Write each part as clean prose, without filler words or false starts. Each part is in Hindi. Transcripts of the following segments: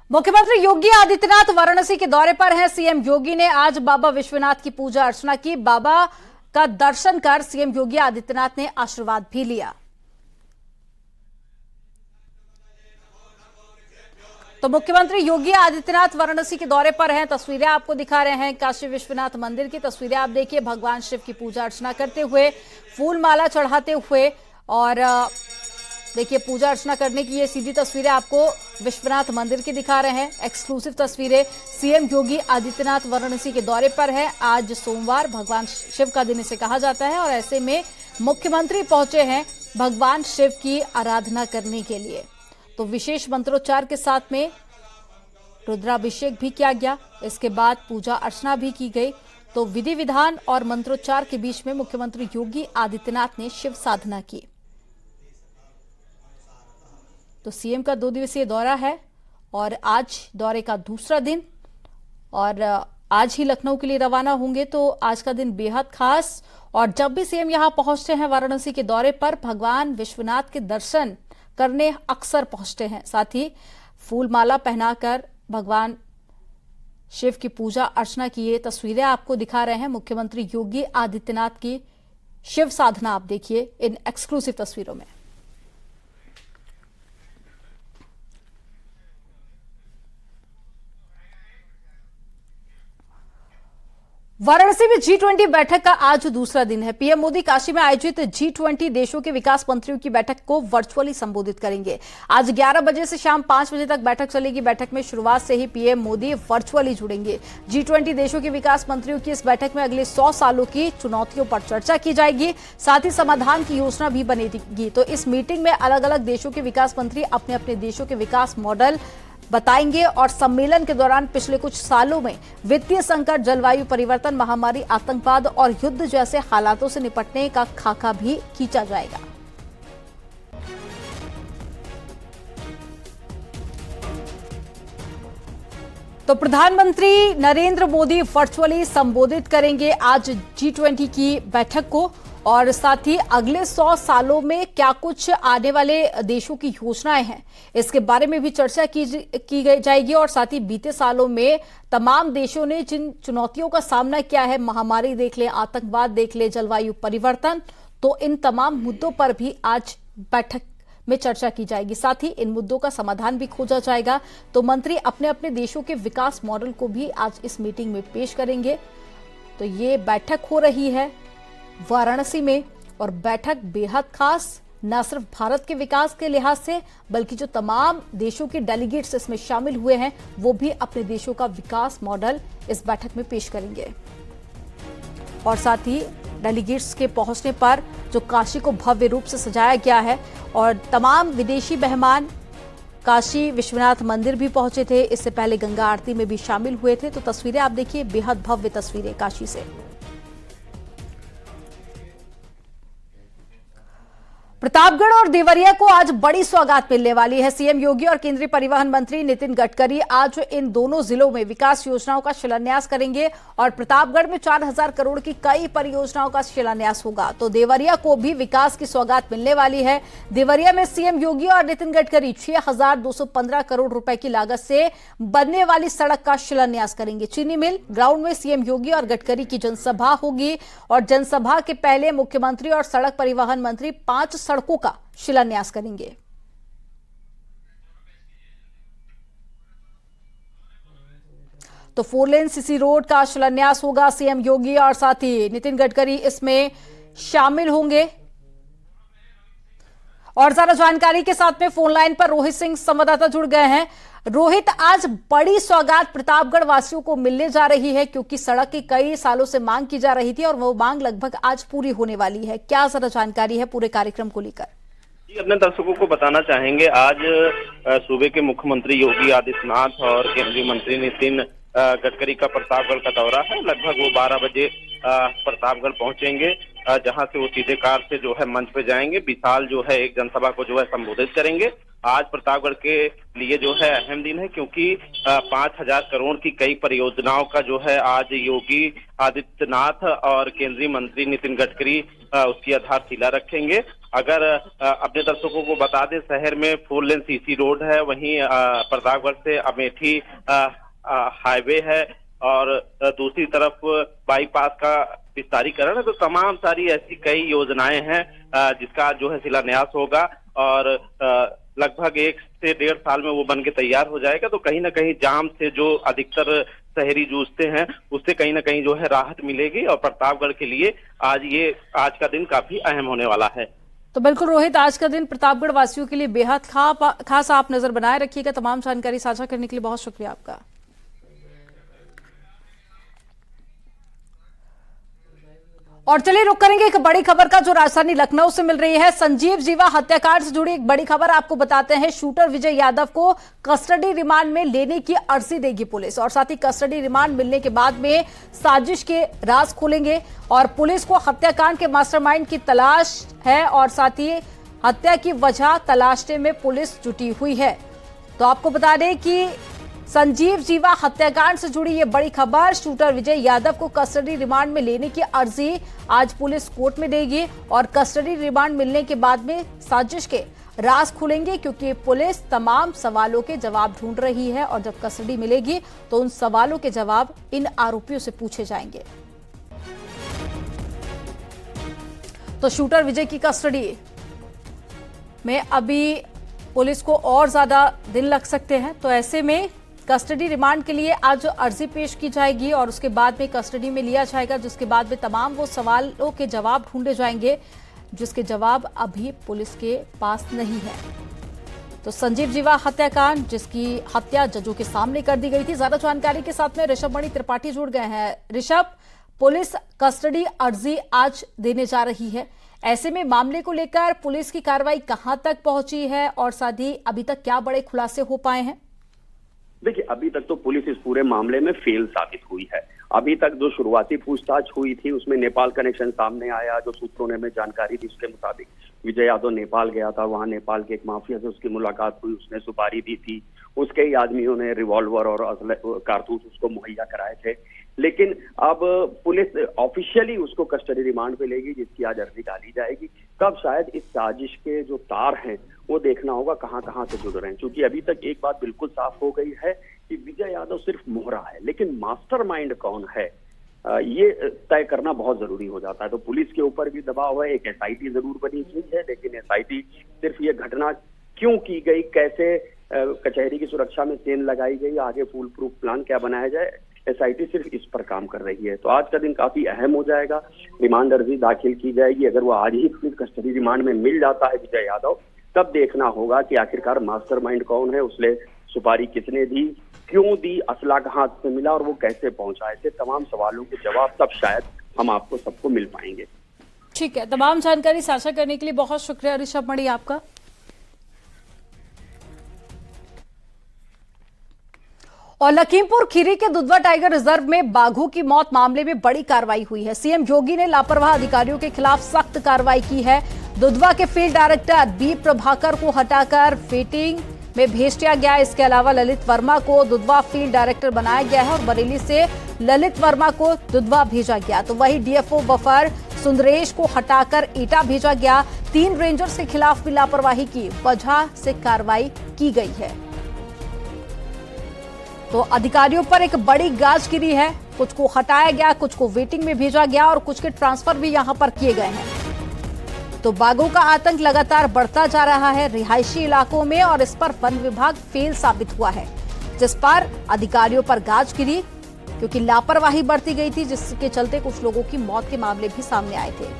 मुख्यमंत्री योगी आदित्यनाथ वाराणसी के दौरे पर हैं। सीएम योगी ने आज बाबा विश्वनाथ की पूजा अर्चना की। बाबा का दर्शन कर सीएम योगी आदित्यनाथ ने आशीर्वाद भी लिया। तो मुख्यमंत्री योगी आदित्यनाथ वाराणसी के दौरे पर हैं। तस्वीरें आपको दिखा रहे हैं काशी विश्वनाथ मंदिर की तस्वीरें आप देखिए। भगवान शिव की पूजा अर्चना करते हुए, फूल माला चढ़ाते हुए और देखिए पूजा अर्चना करने की ये सीधी तस्वीरें आपको विश्वनाथ मंदिर की दिखा रहे हैं। एक्सक्लूसिव तस्वीरें। सीएम योगी आदित्यनाथ वाराणसी के दौरे पर है। आज सोमवार भगवान शिव का दिन इसे कहा जाता है और ऐसे में मुख्यमंत्री पहुंचे हैं भगवान शिव की आराधना करने के लिए। तो विशेष मंत्रोच्चार के साथ में रुद्राभिषेक भी किया गया। इसके बाद पूजा अर्चना भी की गई। तो विधि विधान और मंत्रोच्चार के बीच में मुख्यमंत्री योगी आदित्यनाथ ने शिव साधना की। तो सीएम का 2 दिवसीय दौरा है और आज दौरे का दूसरा दिन और आज ही लखनऊ के लिए रवाना होंगे। तो आज का दिन बेहद खास। और जब भी सीएम यहां पहुंचते हैं वाराणसी के दौरे पर, भगवान विश्वनाथ के दर्शन करने अक्सर पहुंचते हैं। साथ ही फूल माला पहनाकर भगवान शिव की पूजा अर्चना की ये तस्वीरें आपको दिखा रहे हैं मुख्यमंत्री योगी आदित्यनाथ की शिव साधना। आप देखिए इन एक्सक्लूसिव तस्वीरों में। वाराणसी में G20 बैठक का आज दूसरा दिन है। पीएम मोदी काशी में आयोजित G20 देशों के विकास मंत्रियों की बैठक को वर्चुअली संबोधित करेंगे। आज 11 बजे से शाम 5 बजे तक बैठक चलेगी। बैठक में शुरुआत से ही पीएम मोदी वर्चुअली जुड़ेंगे। G20 देशों के विकास मंत्रियों की इस बैठक में अगले 100 सालों की चुनौतियों पर चर्चा की जाएगी। साथ ही समाधान की योजना भी बनेगी। तो इस मीटिंग में अलग अलग देशों के विकास मंत्री अपने अपने देशों के विकास मॉडल बताएंगे और सम्मेलन के दौरान पिछले कुछ सालों में वित्तीय संकट, जलवायु परिवर्तन, महामारी, आतंकवाद और युद्ध जैसे हालातों से निपटने का खाका भी खींचा जाएगा। तो प्रधानमंत्री नरेंद्र मोदी वर्चुअली संबोधित करेंगे आज G20 की बैठक को और साथ ही अगले 100 सालों में क्या कुछ आने वाले देशों की योजनाएं हैं इसके बारे में भी चर्चा की जाएगी। और साथ ही बीते सालों में तमाम देशों ने जिन चुनौतियों का सामना किया है, महामारी देख ले, आतंकवाद देख ले, जलवायु परिवर्तन, तो इन तमाम मुद्दों पर भी आज बैठक में चर्चा की जाएगी। साथ ही इन मुद्दों का समाधान भी खोजा जाएगा। तो मंत्री अपने अपने देशों के विकास मॉडल को भी आज इस मीटिंग में पेश करेंगे। तो ये बैठक हो रही है वाराणसी में और बैठक बेहद खास, न सिर्फ भारत के विकास के लिहाज से बल्कि जो तमाम देशों के डेलीगेट्स इसमें शामिल हुए हैं वो भी अपने देशों का विकास मॉडल इस बैठक में पेश करेंगे। और साथ ही डेलीगेट्स के पहुंचने पर जो काशी को भव्य रूप से सजाया गया है और तमाम विदेशी मेहमान काशी विश्वनाथ मंदिर भी पहुंचे थे। इससे पहले गंगा आरती में भी शामिल हुए थे। तो तस्वीरें आप देखिए, बेहद भव्य तस्वीरें काशी से। प्रतापगढ़ और देवरिया को आज बड़ी सौगात मिलने वाली है। सीएम योगी और केंद्रीय परिवहन मंत्री नितिन गडकरी आज इन दोनों जिलों में विकास योजनाओं का शिलान्यास करेंगे और प्रतापगढ़ में 4000 करोड़ की कई परियोजनाओं का शिलान्यास होगा। तो देवरिया को भी विकास की सौगात मिलने वाली है। देवरिया में सीएम योगी और नितिन गडकरी 6215 करोड़ रुपए की लागत से बनने वाली सड़क का शिलान्यास करेंगे। चीनी मिल ग्राउंड में सीएम योगी और गडकरी की जनसभा होगी और जनसभा के पहले मुख्यमंत्री और सड़क परिवहन मंत्री 5 सड़कों का शिलान्यास करेंगे। तो 4 लेन सीसी रोड का शिलान्यास होगा। सीएम योगी और साथ ही नितिन गडकरी इसमें शामिल होंगे। और ज्यादा जानकारी के साथ में फोन लाइन पर रोहित सिंह संवाददाता जुड़ गए हैं। रोहित, आज बड़ी सौगात प्रतापगढ़ वासियों को मिलने जा रही है क्योंकि सड़क की कई सालों से मांग की जा रही थी और वो मांग लगभग आज पूरी होने वाली है। क्या जरा जानकारी है पूरे कार्यक्रम को लेकर? जी, अपने दर्शकों को बताना चाहेंगे, आज सूबे के मुख्यमंत्री योगी आदित्यनाथ और केंद्रीय मंत्री नितिन गडकरी का प्रतापगढ़ का दौरा है। लगभग वो 12 बजे प्रतापगढ़ पहुंचेंगे, जहां से वो सीधे कार से जो है मंच पे जाएंगे। विशाल जो है एक जनसभा को जो है संबोधित करेंगे। आज प्रतापगढ़ के लिए जो है अहम दिन है क्योंकि 5000 करोड़ की कई परियोजनाओं का जो है आज योगी आदित्यनाथ और केंद्रीय मंत्री नितिन गडकरी उसकी आधारशिला रखेंगे। अगर अपने दर्शकों को बता दें, शहर में 4 लेन सीसी रोड है, वहीं प्रतापगढ़ से अमेठी हाईवे है और दूसरी तरफ बाईपास का विस्तारीकरण है। तो तमाम सारी ऐसी कई योजनाएं हैं जिसका जो है शिलान्यास होगा और लगभग 1 से 1.5 साल में वो बन के तैयार हो जाएगा। तो कहीं ना कहीं जाम से जो अधिकतर शहरी जूझते हैं उससे कहीं ना कहीं जो है राहत मिलेगी और प्रतापगढ़ के लिए आज का दिन काफी अहम होने वाला है। तो बिल्कुल रोहित, आज का दिन प्रतापगढ़ वासियों के लिए बेहद खास। आप नजर बनाए रखिएगा। तमाम जानकारी साझा करने के लिए बहुत शुक्रिया आपका। और चलिए रुक करेंगे एक बड़ी खबर का जो राजधानी लखनऊ से मिल रही है। संजीव जीवा हत्याकांड से जुड़ी एक बड़ी खबर आपको बताते हैं। शूटर विजय यादव को कस्टडी रिमांड में लेने की अर्जी देगी पुलिस और साथ ही कस्टडी रिमांड मिलने के बाद में साजिश के राज खुलेंगे और पुलिस को हत्याकांड के मास्टरमाइंड की तलाश है और साथ ही हत्या की वजह तलाशने में पुलिस जुटी हुई है। तो आपको बता दें कि संजीव जीवा हत्याकांड से जुड़ी ये बड़ी खबर, शूटर विजय यादव को कस्टडी रिमांड में लेने की अर्जी आज पुलिस कोर्ट में देगी और कस्टडी रिमांड मिलने के बाद में साजिश के राज खुलेंगे क्योंकि पुलिस तमाम सवालों के जवाब ढूंढ रही है और जब कस्टडी मिलेगी तो उन सवालों के जवाब इन आरोपियों से पूछे जाएंगे। तो शूटर विजय की कस्टडी में अभी पुलिस को और ज्यादा दिन लग सकते हैं। तो ऐसे में कस्टडी रिमांड के लिए आज अर्जी पेश की जाएगी और उसके बाद में कस्टडी में लिया जाएगा, जिसके बाद में तमाम वो सवालों के जवाब ढूंढे जाएंगे जिसके जवाब अभी पुलिस के पास नहीं है। तो संजीव जीवा हत्याकांड जिसकी हत्या जजों के सामने कर दी गई थी। ज्यादा जानकारी के साथ में ऋषभ मणि त्रिपाठी जुड़ गए हैं। ऋषभ, पुलिस कस्टडी अर्जी आज देने जा रही है, ऐसे में मामले को लेकर पुलिस की कार्रवाई कहां तक पहुंची है और साथ ही अभी तक क्या बड़े खुलासे हो पाए हैं? देखिए, अभी तक तो पुलिस इस पूरे मामले में फेल साबित हुई है। अभी तक जो शुरुआती पूछताछ हुई थी उसमें नेपाल कनेक्शन सामने आया। जो सूत्रों ने हमें जानकारी दी उसके मुताबिक विजय यादव नेपाल गया था, वहां नेपाल के एक माफिया से उसकी मुलाकात हुई, उसने सुपारी दी थी, उसके ही आदमियों ने रिवॉल्वर और कारतूस उसको मुहैया कराए थे। लेकिन अब पुलिस ऑफिशियली उसको कस्टडी रिमांड पे लेगी, जिसकी आज अर्जी डाली जाएगी। तब शायद इस साजिश के जो तार हैं वो देखना होगा कहां कहां से जुड़ रहे हैं, क्योंकि अभी तक एक बात बिल्कुल साफ हो गई है कि विजय यादव सिर्फ मोहरा है, लेकिन मास्टरमाइंड कौन है ये तय करना बहुत जरूरी हो जाता है। तो पुलिस के ऊपर भी दबाव है। एक एसआईटी जरूर बनी हुई है, लेकिन एसआईटी सिर्फ ये घटना क्यों की गई, कैसे कचहरी की सुरक्षा में चेन लगाई गई, आगे फुल प्रूफ प्लान क्या बनाया जाए, एसआईटी सिर्फ इस पर काम कर रही है। तो आज का दिन काफी अहम हो जाएगा। रिमांड अर्जी दाखिल की जाएगी। अगर वो आज ही कस्टडी रिमांड में मिल जाता है विजय यादव, तब देखना होगा कि आखिरकार मास्टरमाइंड कौन है, उसने सुपारी किसने दी, क्यों दी, असला कहां से मिला और वो कैसे पहुंचा। ऐसे तमाम सवालों के जवाब तब शायद हम आपको सबको मिल पाएंगे। ठीक है, तमाम जानकारी साझा करने के लिए बहुत शुक्रिया ऋषभ मणि आपका। और लखीमपुर खीरी के दुधवा टाइगर रिजर्व में बाघों की मौत मामले में बड़ी कार्रवाई हुई है। सीएम योगी ने लापरवाह अधिकारियों के खिलाफ सख्त कार्रवाई की है। दुधवा के फील्ड डायरेक्टर बी प्रभाकर को हटाकर वेटिंग में भेज दिया गया। इसके अलावा ललित वर्मा को दुधवा फील्ड डायरेक्टर बनाया गया है और बरेली से ललित वर्मा को दुधवा भेजा गया। तो वही डीएफओ बफर सुंदरेश को हटाकर एटा भेजा गया। 3 रेंजर्स के खिलाफ भी लापरवाही की वजह से कार्रवाई की गई है। तो अधिकारियों पर एक बड़ी गाज गिरी है। कुछ को हटाया गया, कुछ को वेटिंग में भेजा गया और कुछ के ट्रांसफर भी यहां पर किए गए हैं। तो बाघों का आतंक लगातार बढ़ता जा रहा है रिहायशी इलाकों में और इस पर वन विभाग फेल साबित हुआ है, जिस पर अधिकारियों पर गाज गिरी क्योंकि लापरवाही बढ़ती गई थी, जिसके चलते कुछ लोगों की मौत के मामले भी सामने आए थे।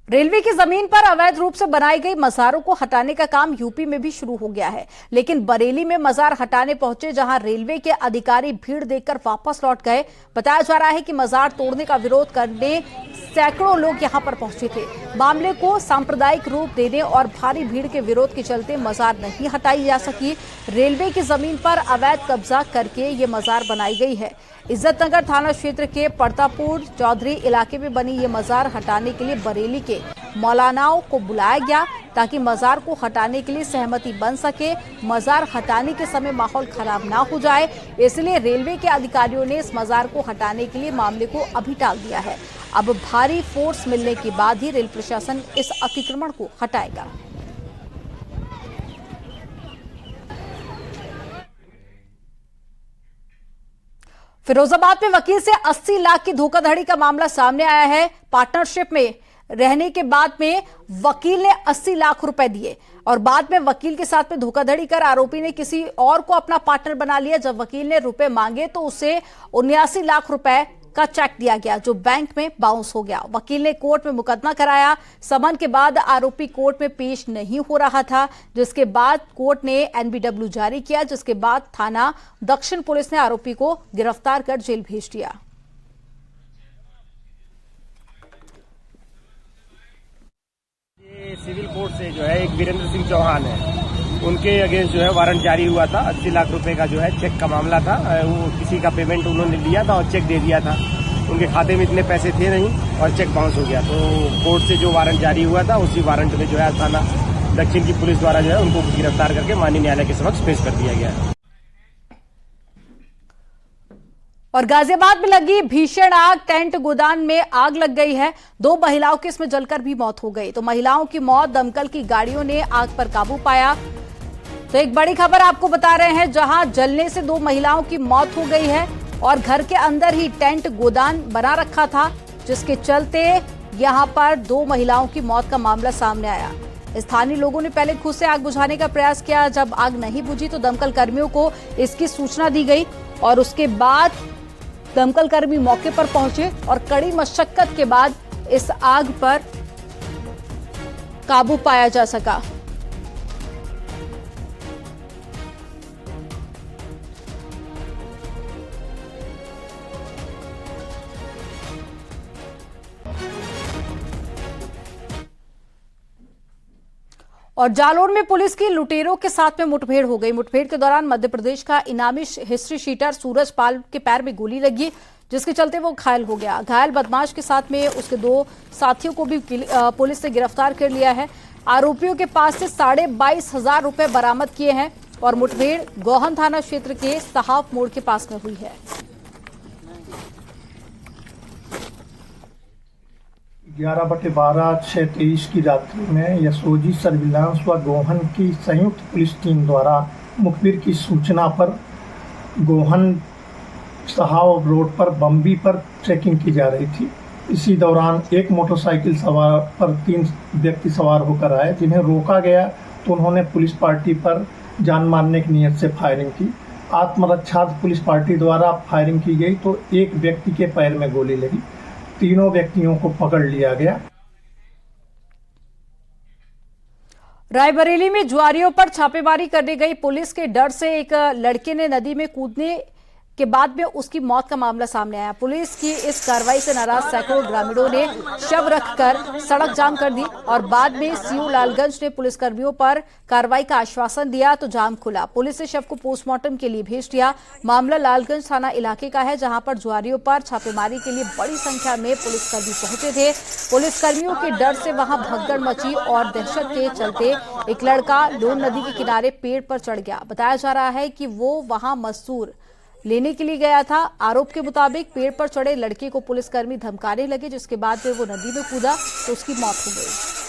रेलवे की जमीन पर अवैध रूप से बनाई गई मजारों को हटाने का काम यूपी में भी शुरू हो गया है, लेकिन बरेली में मजार हटाने पहुंचे जहां रेलवे के अधिकारी भीड़ देखकर वापस लौट गए। बताया जा रहा है कि मजार तोड़ने का विरोध करने सैकड़ों लोग यहां पर पहुंचे थे। मामले को सांप्रदायिक रूप देने और भारी भीड़ के विरोध के चलते मजार नहीं हटाई जा सकी। रेलवे की जमीन पर अवैध कब्जा करके ये मजार बनाई गई है। इज्जतनगर थाना क्षेत्र के पड़तापुर चौधरी इलाके में बनी ये मजार हटाने के लिए बरेली के मौलानाओं को बुलाया गया ताकि मजार को हटाने के लिए सहमति बन सके। मजार हटाने के समय माहौल खराब ना हो जाए, इसलिए रेलवे के अधिकारियों ने इस मजार को हटाने के लिए मामले को अभी टाल दिया है। अब भारी फोर्स मिलने के बाद ही रेल प्रशासन इस अतिक्रमण को हटाएगा। फिरोजाबाद में वकील से 80 लाख की धोखाधड़ी का मामला सामने आया है। पार्टनरशिप में रहने के बाद में वकील ने 80 लाख रुपए दिए और बाद में वकील के साथ में धोखाधड़ी कर आरोपी ने किसी और को अपना पार्टनर बना लिया। जब वकील ने रुपए मांगे तो उसे 79 लाख रुपए का चेक दिया गया जो बैंक में बाउंस हो गया। वकील ने कोर्ट में मुकदमा कराया। समन के बाद आरोपी कोर्ट में पेश नहीं हो रहा था, जिसके बाद कोर्ट ने एनबीडब्ल्यू जारी किया, जिसके बाद थाना दक्षिण पुलिस ने आरोपी को गिरफ्तार कर जेल भेज दिया। सिविल कोर्ट से जो है एक वीरेंद्र सिंह चौहान है, उनके अगेंस्ट जो है वारंट जारी हुआ था। 80 लाख रुपए का जो है चेक का मामला था। वो किसी का पेमेंट उन्होंने लिया था और चेक दे दिया था। उनके खाते में इतने पैसे थे नहीं और चेक बाउंस हो गया। तो कोर्ट से जो वारंट जारी हुआ था उसी वारंट में जो है थाना दक्षिण की पुलिस द्वारा जो है उनको गिरफ्तार करके माननीय न्यायालय के समक्ष पेश कर दिया गया। और गाजियाबाद में लगी भीषण आग, टेंट गोदाम में आग लग गई है। 2 महिलाओं की इसमें जलकर भी मौत हो गई। तो महिलाओं की मौत, दमकल की गाड़ियों ने आग पर काबू पाया। तो एक बड़ी खबर आपको बता रहे हैं, जहां जलने से 2 महिलाओं की मौत हो गई है और घर के अंदर ही टेंट गोदाम बना रखा था, जिसके चलते यहां पर 2 महिलाओं की मौत का मामला सामने आया। स्थानीय लोगों ने पहले खुद से आग बुझाने का प्रयास किया। जब आग नहीं बुझी तो दमकल कर्मियों को इसकी सूचना दी गई और उसके बाद दमकल कर्मी मौके पर पहुंचे और कड़ी मशक्कत के बाद इस आग पर काबू पाया जा सका। और जालौर में पुलिस की लुटेरों के साथ में मुठभेड़ हो गई। मुठभेड़ के दौरान मध्य प्रदेश का इनामी हिस्ट्री शीटर सूरज पाल के पैर में गोली लगी, जिसके चलते वो घायल हो गया। घायल बदमाश के साथ में उसके 2 साथियों को भी पुलिस ने गिरफ्तार कर लिया है। आरोपियों के पास से 22,500 रुपए बरामद किए हैं और मुठभेड़ गोहन थाना क्षेत्र के सहाफ मोड़ के पास में हुई है। 11/12/6/23 की रात्रि में यशोजी सर्विलांस व गोहन की संयुक्त पुलिस टीम द्वारा मुखबिर की सूचना पर गोहन सहाव रोड पर बम्बी पर चेकिंग की जा रही थी। इसी दौरान एक मोटरसाइकिल सवार पर 3 व्यक्ति सवार होकर आए, जिन्हें रोका गया तो उन्होंने पुलिस पार्टी पर जान मारने की नीयत से फायरिंग की। आत्मरक्षा पुलिस पार्टी द्वारा फायरिंग की गई तो एक व्यक्ति के पैर में गोली लगी। तीनों व्यक्तियों को पकड़ लिया गया। रायबरेली में जुआरियों पर छापेमारी करने गई पुलिस के डर से एक लड़के ने नदी में कूदने के बाद में उसकी मौत का मामला सामने आया। पुलिस की इस कार्रवाई से नाराज सैकड़ों ग्रामीणों ने शव रखकर सड़क जाम कर दी और बाद में सीओ लालगंज ने पुलिसकर्मियों पर कार्रवाई का आश्वासन दिया तो जाम खुला। पुलिस ने शव को पोस्टमार्टम के लिए भेज दिया। मामला लालगंज थाना इलाके का है, जहां पर जुआरियों पर छापेमारी के लिए बड़ी संख्या में पुलिसकर्मी पहुंचे थे। पुलिसकर्मियों के डर से वहां भगदड़ मची और दहशत के चलते एक लड़का लोन नदी के किनारे पेड़ पर चढ़ गया। बताया जा रहा है कि वो वहां मजदूर लेने के लिए गया था। आरोप के मुताबिक पेड़ पर चढ़े लड़के को पुलिसकर्मी धमकाने लगे, जिसके बाद में वो नदी में कूदा तो उसकी मौत हो गई।